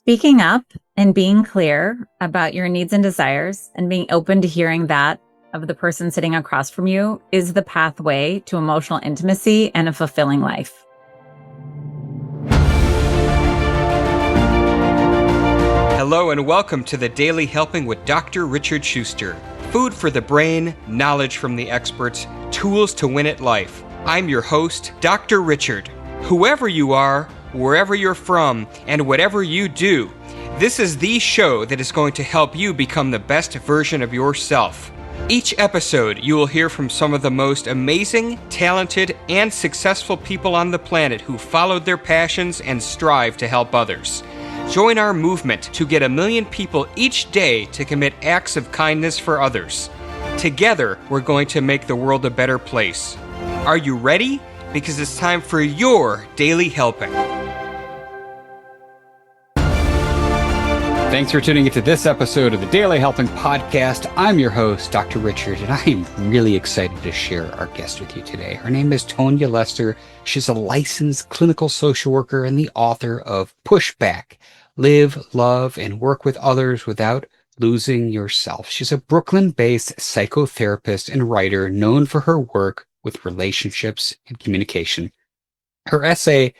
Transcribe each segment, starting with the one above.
Speaking up and being clear about your needs and desires and being open to hearing that of the person sitting across from you is the pathway to emotional intimacy and a fulfilling life. Hello and welcome to the Daily Helping with Dr. Richard Shuster. Food for the brain, knowledge from the experts, tools to win at life. I'm your host, Dr. Richard. Whoever you are, wherever you're from, and whatever you do, this is the show that is going to help you become the best version of yourself. Each episode, you will hear from some of the most amazing, talented, and successful people on the planet who followed their passions and strive to help others. Join our movement to get 1 million people each day to commit acts of kindness for others. Together, we're going to make the world a better place. Are you ready? Because it's time for your Daily Helping. Thanks for tuning into this episode of the Daily Helping Podcast. I'm your host, Dr. Richard, and I am really excited to share our guest with you today. Her name is Tonya Lester. She's a licensed clinical social worker and the author of Pushback: Live, Love, and Work with Others Without Losing Yourself. She's a Brooklyn-based psychotherapist and writer known for her work with relationships and communication. Her essay,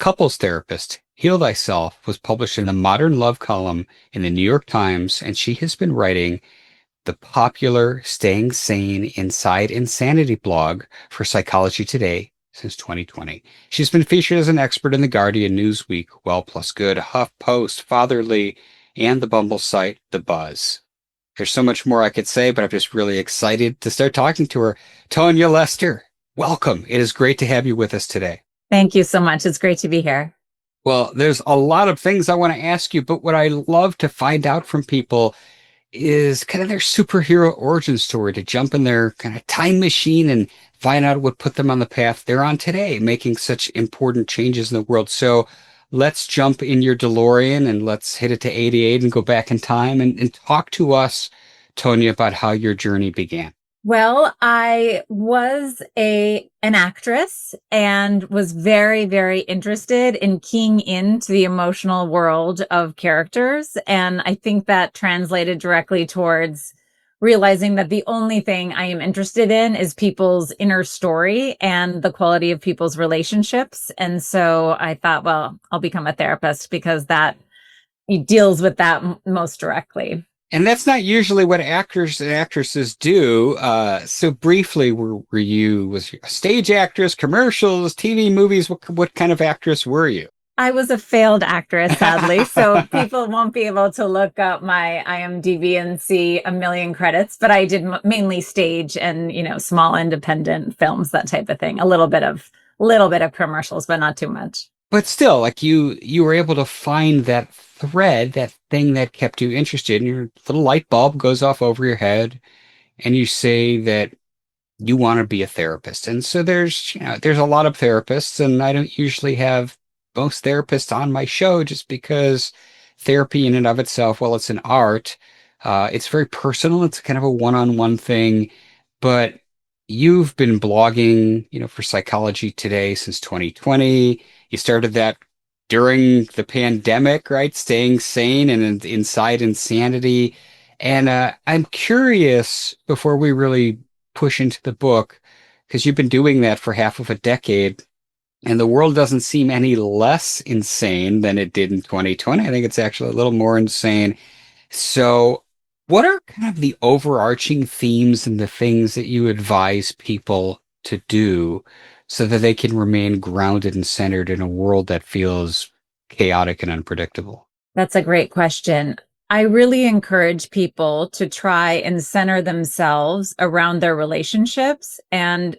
Couples Therapist: Heal Thyself, was published in the Modern Love column in the New York Times, and she has been writing the popular Staying Sane Inside Insanity blog for Psychology Today since 2020. She's been featured as an expert in The Guardian, Newsweek, Well Plus Good, HuffPost, Fatherly, and the Bumble site, The Buzz. There's so much more I could say, but I'm just really excited to start talking to her. Tonya Lester, welcome. It is great to have you with us today. Thank you so much. It's great to be here. Well, there's a lot of things I want to ask you, but what I love to find out from people is kind of their superhero origin story, to jump in their kind of time machine and find out what put them on the path they're on today, making such important changes in the world. So let's jump in your DeLorean and let's hit it to 88 and go back in time and talk to us, Tonya, about how your journey began. Well, I was an actress and was very, very interested in keying into the emotional world of characters. And I think that translated directly towards realizing that the only thing I am interested in is people's inner story and the quality of people's relationships. And so I thought, well, I'll become a therapist because that deals with that most directly. And that's not usually what actors and actresses do. So briefly, was you a stage actress, commercials, TV, movies? What kind of actress were you? I was a failed actress, sadly. So people won't be able to look up my IMDb and see 1 million credits, but I did mainly stage and, small independent films, that type of thing. A little bit of commercials, but not too much. But still, like you were able to find that thread, that thing that kept you interested, and your little light bulb goes off over your head, and you say that you want to be a therapist. And so there's a lot of therapists, and I don't usually have most therapists on my show just because therapy in and of itself, well, it's an art. It's very personal. It's kind of a one-on-one thing, but you've been blogging, for Psychology Today since 2020. You started that during the pandemic, right? Staying sane and inside insanity. And I'm curious, before we really push into the book, because you've been doing that for half of a decade, and the world doesn't seem any less insane than it did in 2020. I think it's actually a little more insane. So what are kind of the overarching themes and the things that you advise people to do so that they can remain grounded and centered in a world that feels chaotic and unpredictable? That's a great question. I really encourage people to try and center themselves around their relationships and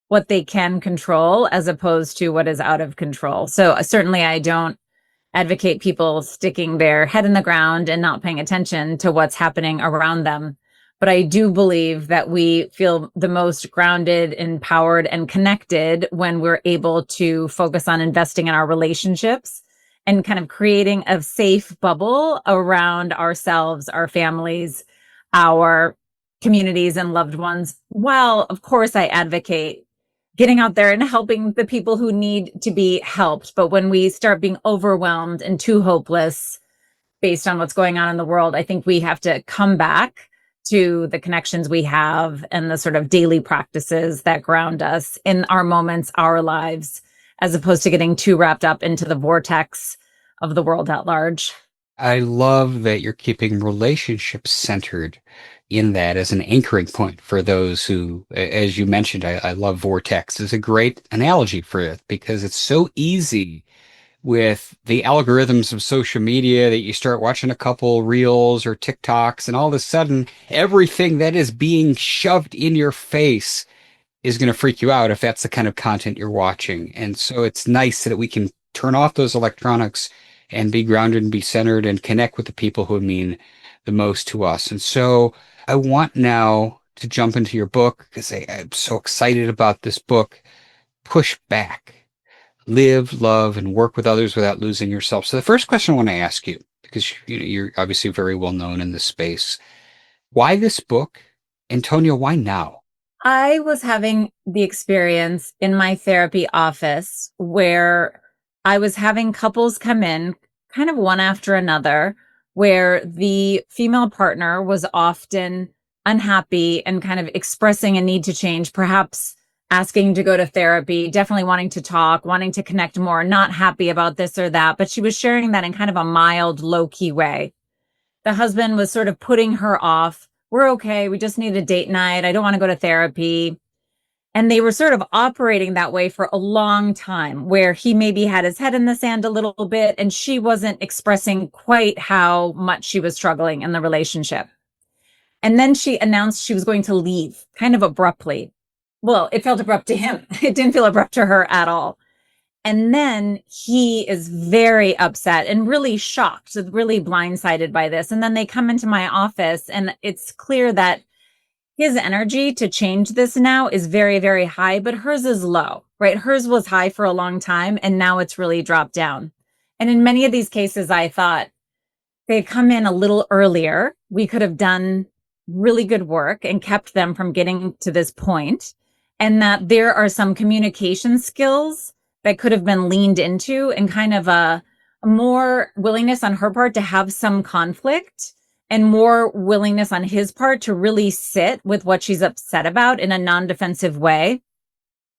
what they can control as opposed to what is out of control. So certainly I don't advocate people sticking their head in the ground and not paying attention to what's happening around them. But I do believe that we feel the most grounded, empowered, and connected when we're able to focus on investing in our relationships and kind of creating a safe bubble around ourselves, our families, our communities, and loved ones. While, of course, I advocate getting out there and helping the people who need to be helped. But when we start being overwhelmed and too hopeless, based on what's going on in the world. I think we have to come back to the connections we have and the sort of daily practices that ground us in our moments, our lives, as opposed to getting too wrapped up into the vortex of the world at large. I love that you're keeping relationships centered in that as an anchoring point for those who, as you mentioned, I love vortex is a great analogy for it because it's so easy with the algorithms of social media that you start watching a couple reels or TikToks and all of a sudden everything that is being shoved in your face is going to freak you out if that's the kind of content you're watching. And so it's nice that we can turn off those electronics and be grounded and be centered and connect with the people who mean the most to us. And so I want now to jump into your book because I'm so excited about this book. Push back, live, love, and work with others without losing yourself. So the first question I want to ask you, because you're obviously very well known in this space, why this book? And Tonya, why now? I was having the experience in my therapy office where I was having couples come in kind of one after another, where the female partner was often unhappy and kind of expressing a need to change, perhaps asking to go to therapy, definitely wanting to talk, wanting to connect more, not happy about this or that. But she was sharing that in kind of a mild, low key way. The husband was sort of putting her off. We're okay. We just need a date night. I don't want to go to therapy. And they were sort of operating that way for a long time, where he maybe had his head in the sand a little bit and she wasn't expressing quite how much she was struggling in the relationship. And then she announced she was going to leave kind of abruptly. Well, it felt abrupt to him. It didn't feel abrupt to her at all. And then he is very upset and really shocked, really blindsided by this. And then they come into my office, and it's clear that his energy to change this now is very, very high, but hers is low, right? Hers was high for a long time, and now it's really dropped down. And in many of these cases, I thought they had come in a little earlier. We could have done really good work and kept them from getting to this point, and that there are some communication skills that could have been leaned into and kind of a more willingness on her part to have some conflict and more willingness on his part to really sit with what she's upset about in a non-defensive way.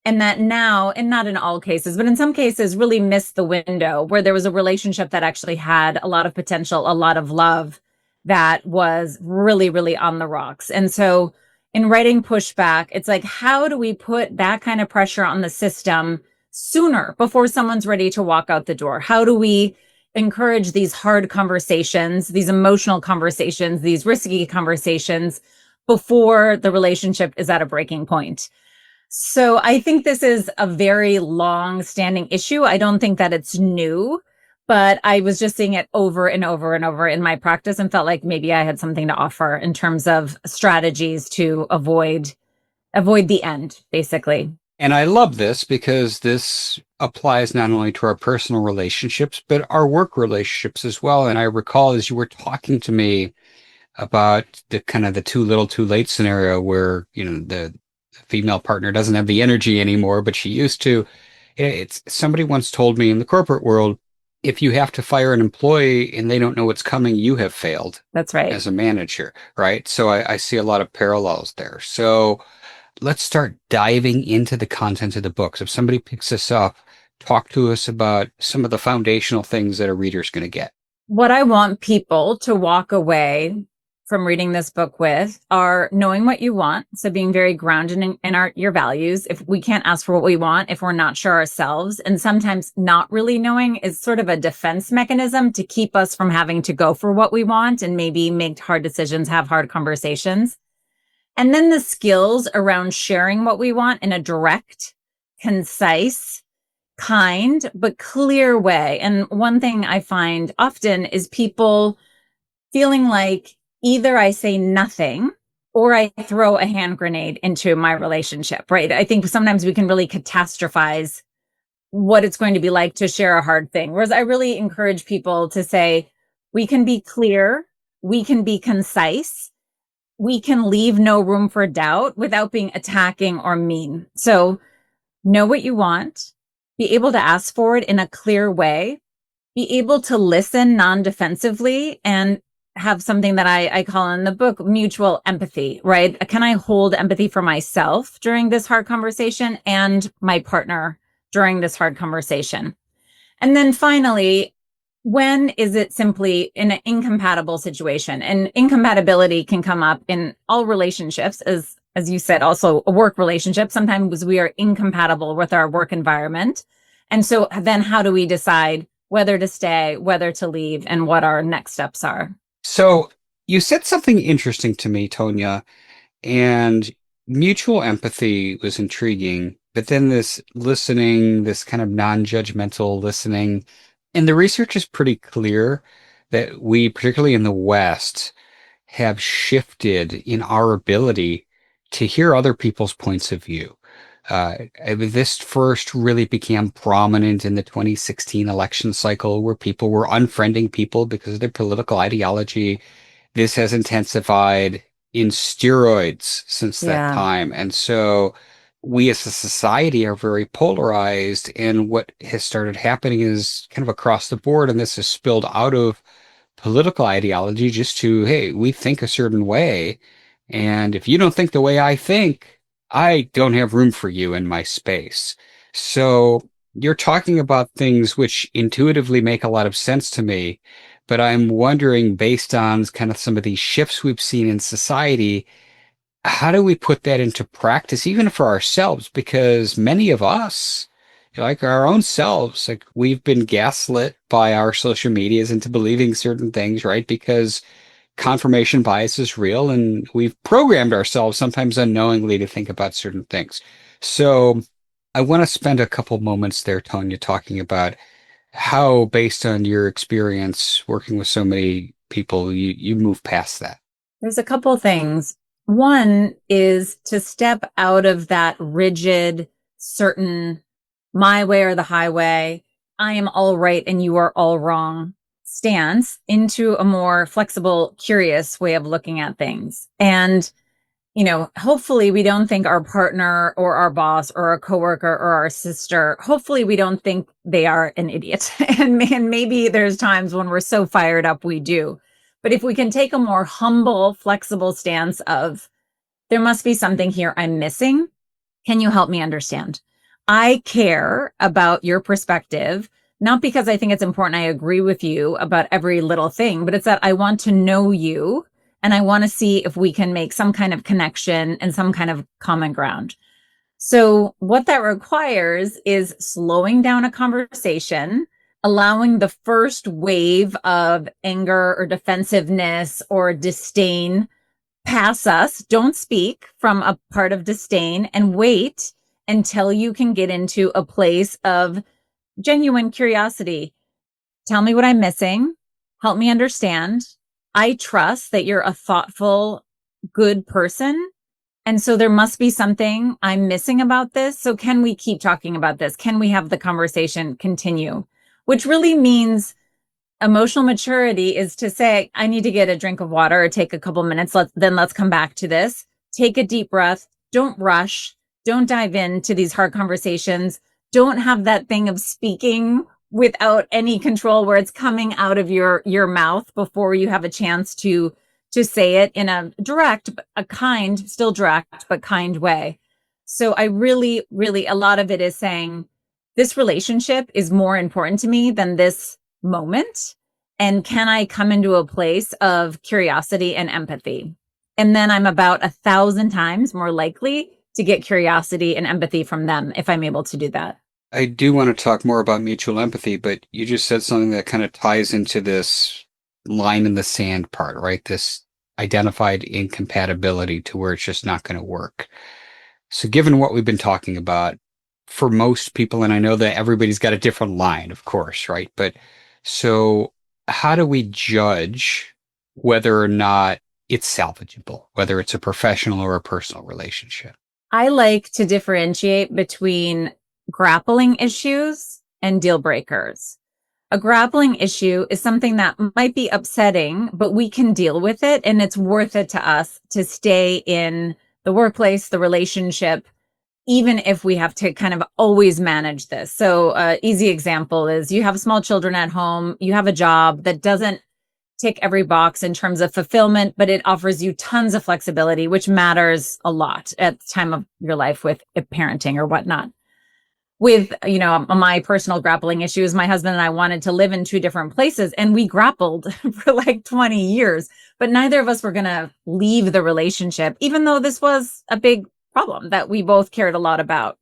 And that now, and not in all cases, but in some cases, really missed the window where there was a relationship that actually had a lot of potential, a lot of love that was really, really on the rocks. And so in writing Pushback, it's like, how do we put that kind of pressure on the system sooner before someone's ready to walk out the door? How do we encourage these hard conversations, these emotional conversations, these risky conversations before the relationship is at a breaking point? So I think this is a very long standing issue. I don't think that it's new, but I was just seeing it over and over and over in my practice and felt like maybe I had something to offer in terms of strategies to avoid the end, basically. And I love this because this applies not only to our personal relationships, but our work relationships as well. And I recall as you were talking to me about the kind of the too little too late scenario where, the female partner doesn't have the energy anymore, but she used to. It's somebody once told me in the corporate world, if you have to fire an employee and they don't know what's coming, you have failed. That's right. As a manager, right? So I see a lot of parallels there. So let's start diving into the content of the books. If somebody picks this up, talk to us about some of the foundational things that a reader's going to get. What I want people to walk away from reading this book with are knowing what you want. So being very grounded in your values. If we can't ask for what we want, if we're not sure ourselves, and sometimes not really knowing is sort of a defense mechanism to keep us from having to go for what we want and maybe make hard decisions, have hard conversations. And then the skills around sharing what we want in a direct, concise, kind, but clear way. And one thing I find often is people feeling like either I say nothing or I throw a hand grenade into my relationship, right? I think sometimes we can really catastrophize what it's going to be like to share a hard thing. Whereas I really encourage people to say, we can be clear, we can be concise, we can leave no room for doubt without being attacking or mean. So know what you want, be able to ask for it in a clear way, be able to listen non-defensively and have something that I call in the book mutual empathy, right? Can I hold empathy for myself during this hard conversation and my partner during this hard conversation? And then finally, when is it simply in an incompatible situation? And incompatibility can come up in all relationships, as you said, also a work relationship. Sometimes we are incompatible with our work environment. And so then how do we decide whether to stay, whether to leave, and what our next steps are? So you said something interesting to me, Tonya, and mutual empathy was intriguing, but then this listening, this kind of non-judgmental listening, and the research is pretty clear that we, particularly in the West, have shifted in our ability to hear other people's points of view. This first really became prominent in the 2016 election cycle, where people were unfriending people because of their political ideology. This has intensified in steroids since that Yeah. time. And so we as a society are very polarized. And what has started happening is kind of across the board, and this has spilled out of political ideology just to, hey, we think a certain way. And if you don't think the way I think, I don't have room for you in my space. So you're talking about things which intuitively make a lot of sense to me. But I'm wondering, based on kind of some of these shifts we've seen in society, how do we put that into practice, even for ourselves? Because many of us, like our own selves, like we've been gaslit by our social medias into believing certain things, right? Because confirmation bias is real, and we've programmed ourselves sometimes unknowingly to think about certain things. So I want to spend a couple moments there, Tonya, talking about how, based on your experience working with so many people, you move past that. There's a couple things. One is to step out of that rigid, certain, my way or the highway, I am all right and you are all wrong stance into a more flexible, curious way of looking at things. And hopefully we don't think our partner or our boss or our coworker or our sister, hopefully we don't think they are an idiot. And maybe there's times when we're so fired up we do. But if we can take a more humble, flexible stance of, there must be something here I'm missing. Can you help me understand? I care about your perspective, not because I think it's important. I agree with you about every little thing, but it's that I want to know you and I want to see if we can make some kind of connection and some kind of common ground. So what that requires is slowing down a conversation, allowing the first wave of anger or defensiveness or disdain pass us. Don't speak from a part of disdain and wait until you can get into a place of genuine curiosity. Tell me what I'm missing. Help me understand. I trust that you're a thoughtful, good person. And so there must be something I'm missing about this. So can we keep talking about this? Can we have the conversation continue? Which really means emotional maturity is to say, I need to get a drink of water or take a couple minutes. Let's come back to this. Take a deep breath. Don't rush. Don't dive into these hard conversations. Don't have that thing of speaking without any control where it's coming out of your mouth before you have a chance to say it in a direct, a kind, still direct, but kind way. So I really, really, a lot of it is saying this relationship is more important to me than this moment. And can I come into a place of curiosity and empathy? And then I'm about 1,000 times more likely to get curiosity and empathy from them if I'm able to do that. I do want to talk more about mutual empathy, but you just said something that kind of ties into this line in the sand part, right? This identified incompatibility to where it's just not going to work. So, given what we've been talking about, for most people, and I know that everybody's got a different line, of course, right? But so, how do we judge whether or not it's salvageable, whether it's a professional or a personal relationship? I like to differentiate between grappling issues and deal breakers. A grappling issue is something that might be upsetting, but we can deal with it. And it's worth it to us to stay in the workplace, the relationship, even if we have to kind of always manage this. So, easy example is you have small children at home, you have a job that doesn't tick every box in terms of fulfillment, but it offers you tons of flexibility, which matters a lot at the time of your life with parenting or whatnot. With, my personal grappling issues, my husband and I wanted to live in two different places, and we grappled for like 20 years, but neither of us were going to leave the relationship, even though this was a big problem that we both cared a lot about.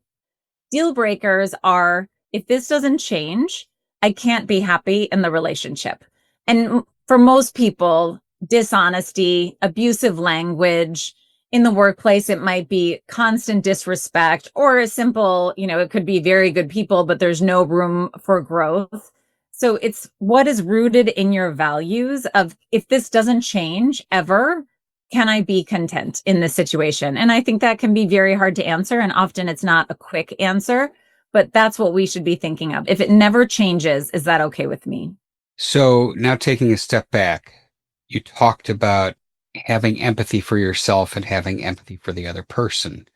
Deal breakers are, if this doesn't change, I can't be happy in the relationship. And for most people, dishonesty, abusive language in the workplace, it might be constant disrespect or a simple, it could be very good people, but there's no room for growth. So it's what is rooted in your values of, if this doesn't change ever, can I be content in this situation? And I think that can be very hard to answer. And often it's not a quick answer, but that's what we should be thinking of. If it never changes, is that okay with me? So now taking a step back, you talked about having empathy for yourself and having empathy for the other person.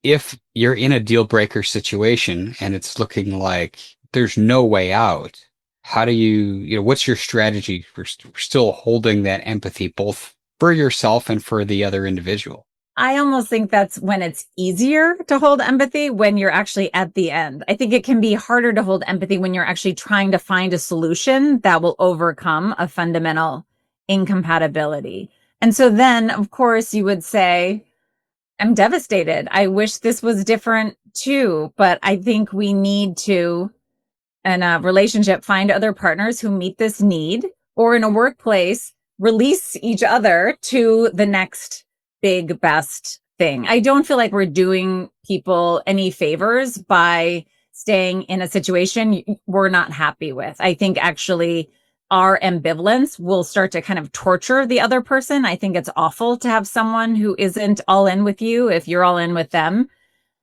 If you're in a deal breaker situation and it's looking like there's no way out, how do what's your strategy for still holding that empathy both for yourself and for the other individual? I almost think that's when it's easier to hold empathy, when you're actually at the end. I think it can be harder to hold empathy when you're actually trying to find a solution that will overcome a fundamental incompatibility. And so then, of course, you would say, I'm devastated. I wish this was different too. But I think we need to, in a relationship, find other partners who meet this need, or in a workplace, release each other to the next big best thing. I don't feel like we're doing people any favors by staying in a situation we're not happy with. I think actually our ambivalence will start to kind of torture the other person. I think it's awful to have someone who isn't all in with you if you're all in with them.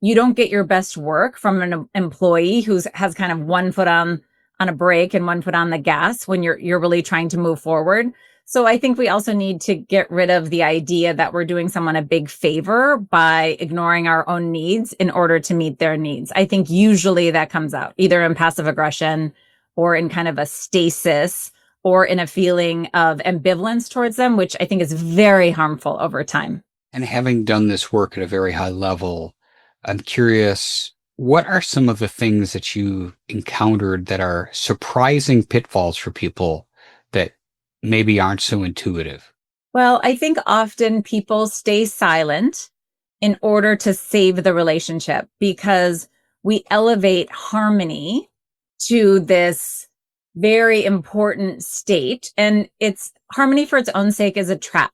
You don't get your best work from an employee who has kind of one foot on a brake and one foot on the gas when you're really trying to move forward. So I think we also need to get rid of the idea that we're doing someone a big favor by ignoring our own needs in order to meet their needs. I think usually that comes out either in passive aggression or in kind of a stasis or in a feeling of ambivalence towards them, which I think is very harmful over time. And having done this work at a very high level, I'm curious, what are some of the things that you encountered that are surprising pitfalls for people that maybe aren't so intuitive? Well, I think often people stay silent in order to save the relationship because we elevate harmony to this very important state. And it's harmony for its own sake is a trap.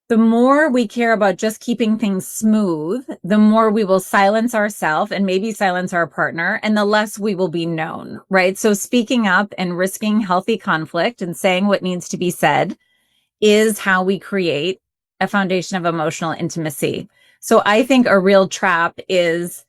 The more we care about just keeping things smooth, the more we will silence ourselves and maybe silence our partner, and the less we will be known, right? So speaking up and risking healthy conflict and saying what needs to be said is how we create a foundation of emotional intimacy. So I think a real trap is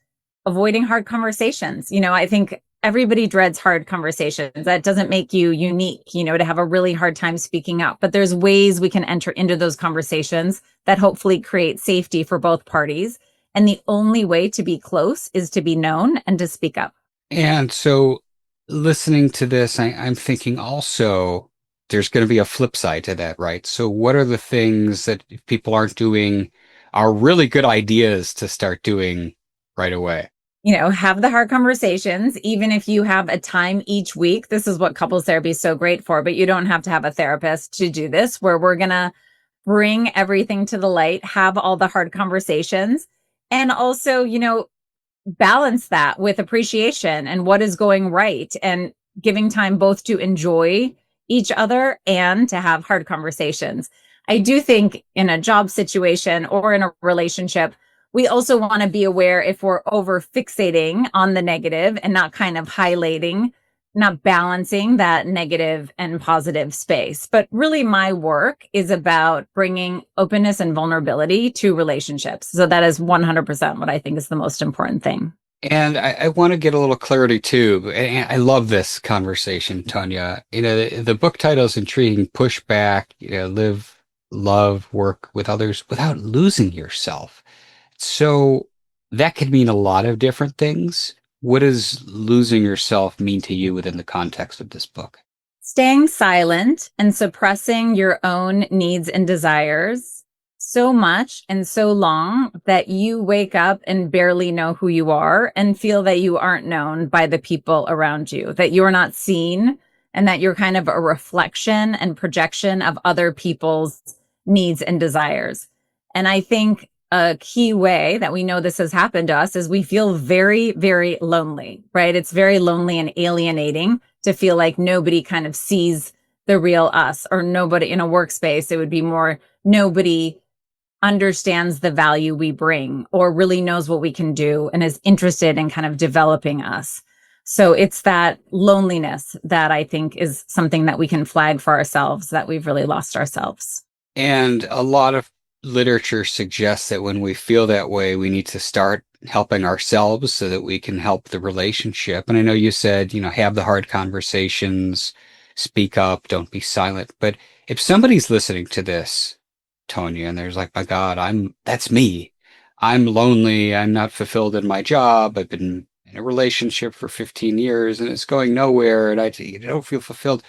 avoiding hard conversations. I think everybody dreads hard conversations. That doesn't make you unique, to have a really hard time speaking up. But there's ways we can enter into those conversations that hopefully create safety for both parties. And the only way to be close is to be known and to speak up. And so listening to this, I'm thinking also there's going to be a flip side to that, right? So what are the things that if people aren't doing are really good ideas to start doing right away? Have the hard conversations, even if you have a time each week. This is what couples therapy is so great for, but you don't have to have a therapist to do this, where we're going to bring everything to the light, have all the hard conversations, and also, balance that with appreciation and what is going right and giving time both to enjoy each other and to have hard conversations. I do think in a job situation or in a relationship, we also want to be aware if we're over fixating on the negative and not kind of highlighting, not balancing that negative and positive space. But really, my work is about bringing openness and vulnerability to relationships. So that is 100% what I think is the most important thing. And I want to get a little clarity too. And I love this conversation, Tonya. The book title is intriguing: Push Back, live, love, work with others without losing yourself. So that could mean a lot of different things. What does losing yourself mean to you within the context of this book? Staying silent and suppressing your own needs and desires so much and so long that you wake up and barely know who you are and feel that you aren't known by the people around you, that you're not seen, and that you're kind of a reflection and projection of other people's needs and desires. And I think a key way that we know this has happened to us is we feel very, very lonely, right? It's very lonely and alienating to feel like nobody kind of sees the real us, or nobody in a workspace. It would be more nobody understands the value we bring or really knows what we can do and is interested in kind of developing us. So it's that loneliness that I think is something that we can flag for ourselves, that we've really lost ourselves. And a lot of literature suggests that when we feel that way, we need to start helping ourselves so that we can help the relationship. And I know you said, have the hard conversations, speak up, don't be silent. But if somebody's listening to this, Tonya, and there's like, my God, that's me. I'm lonely. I'm not fulfilled in my job. I've been in a relationship for 15 years and it's going nowhere and I don't feel fulfilled.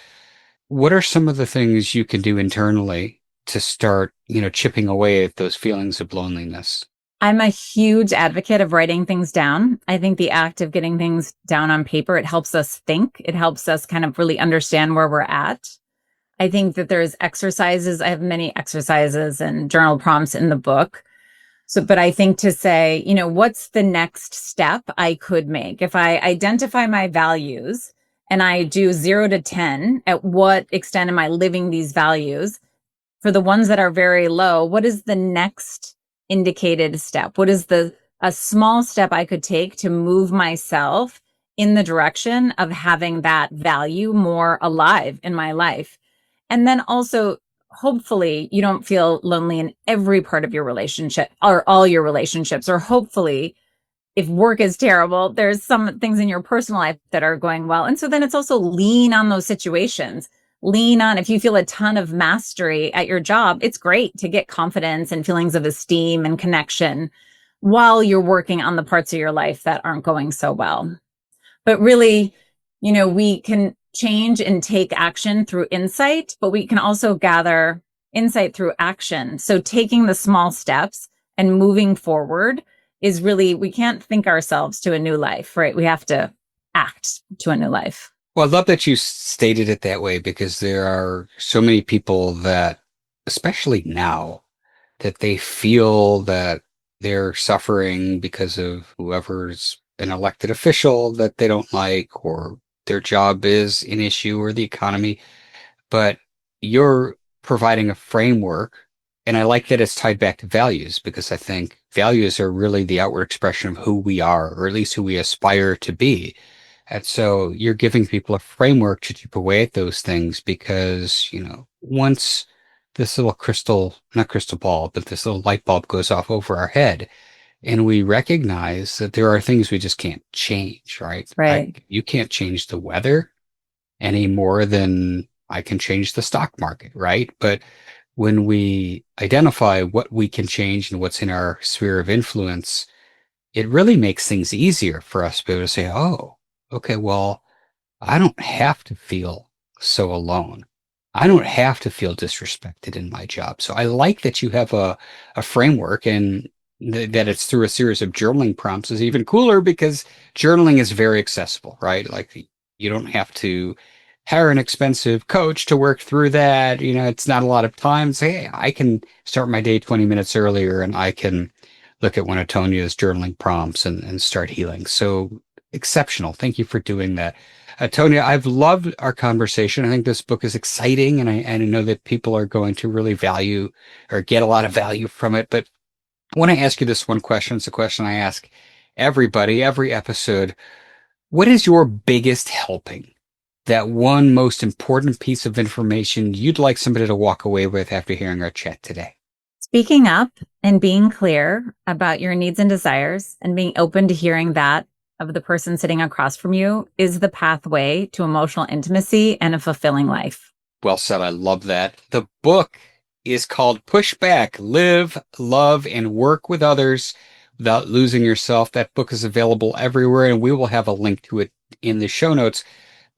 What are some of the things you can do internally to start, chipping away at those feelings of loneliness? I'm a huge advocate of writing things down. I think the act of getting things down on paper, it helps us think. It helps us kind of really understand where we're at. I think that there's exercises. I have many exercises and journal prompts in the book. So, but I think to say, what's the next step I could make? If I identify my values and I do 0 to 10, at what extent am I living these values? For the ones that are very low, what is the next indicated step? What is a small step I could take to move myself in the direction of having that value more alive in my life? And then also, hopefully, you don't feel lonely in every part of your relationship or all your relationships, or hopefully, if work is terrible, there's some things in your personal life that are going well. And so then it's also lean on those situations. Lean on, if you feel a ton of mastery at your job, it's great to get confidence and feelings of esteem and connection while you're working on the parts of your life that aren't going so well. But really, we can change and take action through insight, but we can also gather insight through action. So taking the small steps and moving forward is really, we can't think ourselves to a new life, right? We have to act to a new life. Well, I love that you stated it that way because there are so many people that, especially now, that they feel that they're suffering because of whoever's an elected official that they don't like, or their job is an issue, or the economy. But you're providing a framework. And I like that it's tied back to values because I think values are really the outward expression of who we are, or at least who we aspire to be. And so you're giving people a framework to chip away at those things because, once this little not crystal ball, but this little light bulb goes off over our head and we recognize that there are things we just can't change, right? Right. You can't change the weather any more than I can change the stock market, right? But when we identify what we can change and what's in our sphere of influence, it really makes things easier for us to be able to say, oh, okay, well, I don't have to feel so alone. I don't have to feel disrespected in my job. So I like that you have a framework, and that it's through a series of journaling prompts is even cooler because journaling is very accessible, right? Like you don't have to hire an expensive coach to work through that. It's not a lot of time. Say, hey, I can start my day 20 minutes earlier and I can look at one of Tonya's journaling prompts and start healing. So exceptional. Thank you for doing that. Tonya, I've loved our conversation. I think this book is exciting, and I know that people are going to really value or get a lot of value from it. But I want to ask you this one question. It's a question I ask everybody, every episode. What is your biggest helping? That one most important piece of information you'd like somebody to walk away with after hearing our chat today? Speaking up and being clear about your needs and desires and being open to hearing that of the person sitting across from you is the pathway to emotional intimacy and a fulfilling life. Well said. I love that. The book is called Push Back, Live, Love, and Work with Others Without Losing Yourself. That book is available everywhere, and we will have a link to it in the show notes.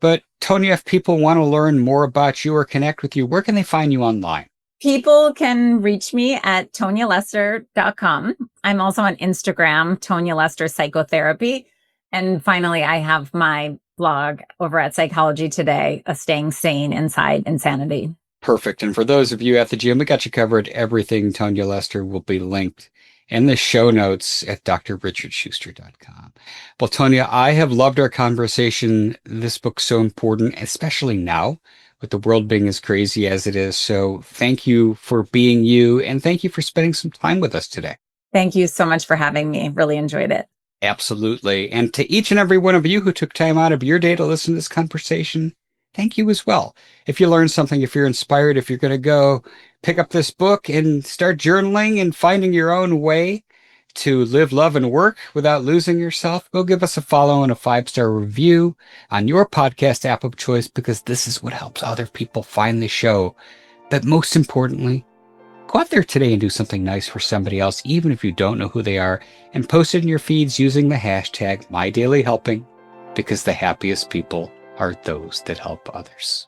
But Tonya, if people want to learn more about you or connect with you, where can they find you online? People can reach me at tonyalester.com. I'm also on Instagram, Tonya Lester Psychotherapy. And finally, I have my blog over at Psychology Today, A Staying Sane Inside Insanity. Perfect. And for those of you at the gym, we got you covered. Everything Tonya Lester will be linked in the show notes at drrichardschuster.com. Well, Tonya, I have loved our conversation. This book's so important, especially now with the world being as crazy as it is. So thank you for being you, and thank you for spending some time with us today. Thank you so much for having me. Really enjoyed it. Absolutely. And to each and every one of you who took time out of your day to listen to this conversation, thank you as well. If you learned something, if you're inspired, if you're going to go pick up this book and start journaling and finding your own way to live, love, and work without losing yourself, go give us a follow and a 5-star review on your podcast app of choice, because this is what helps other people find the show. But most importantly, go out there today and do something nice for somebody else, even if you don't know who they are, and post it in your feeds using the hashtag MyDailyHelping, because the happiest people are those that help others.